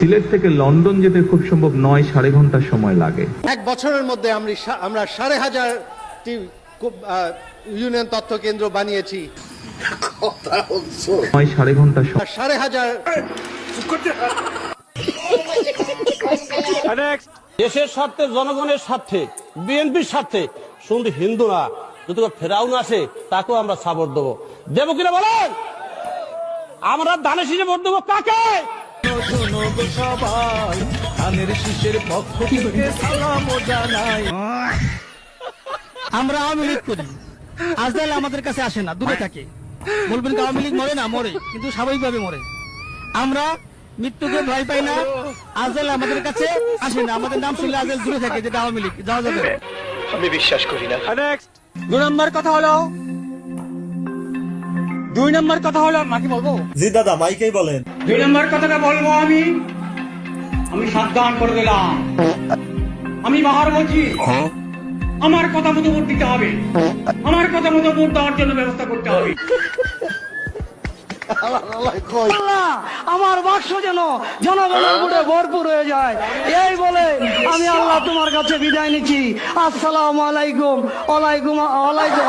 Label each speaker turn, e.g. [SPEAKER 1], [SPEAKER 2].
[SPEAKER 1] সিলেট থেকে লন্ডন যেতে খুব সম্ভব ৯-১.৫ ঘন্টা সময় লাগে।
[SPEAKER 2] এক বছরের মধ্যে আমরা ১,৫০০টি ইউনিয়ন তথ্য কেন্দ্র বানিয়েছি।
[SPEAKER 1] ৯-১.৫ ঘন্টা
[SPEAKER 2] ১,৫০০
[SPEAKER 3] দেশের স্বার্থে, জনগণের স্বার্থে, বিএনপির স্বার্থে শুধু হিন্দু না, যদি ফেরাউন আসে তাকেও আমরা সাপোর্ট দেবো। দেবো কিনা বলেন? আমরা ধানের শীষে ভোট দেবো কাকে?
[SPEAKER 4] আমরা আওয়ামী লীগ করি, আজকাল আমাদের কাছে আসে না, দূরে থাকে। বলবেন কি আওয়ামী লীগ মরে না? মরে, কিন্তু স্বাভাবিকভাবে মরে। আমরা মৃত্যুকে ভয় পাই না, আজকাল আমাদের কাছে আসে না। আমাদের নাম শুনলে আজকাল দূরে থাকে, যেটা আওয়ামী লীগ, যাওয়া যাবে।
[SPEAKER 2] আমি বিশ্বাস করি না।
[SPEAKER 4] ২ নম্বর কথা হলো মাকে বলবো।
[SPEAKER 5] জি দাদা, মাইকেই বলেন।
[SPEAKER 4] ২ নম্বর কথাটা বলবো আমি সাবধান করে দিলাম। আমি বাহার বলছি, আমার কথা মতো ভোট দিতে হবে, আমার কথা মতো ভোট দেওয়ার জন্য ব্যবস্থা করতে হবে। আল্লাহ, আমার বাক্স যেন জনগণের ভোটে ভরপুর হয়ে যায়, এই বলে আমি আল্লাহ তোমার কাছে বিদায় নিচ্ছি। আসসালামু আলাইকুম। ওয়ালাইকুম ওয়ালাইকুম।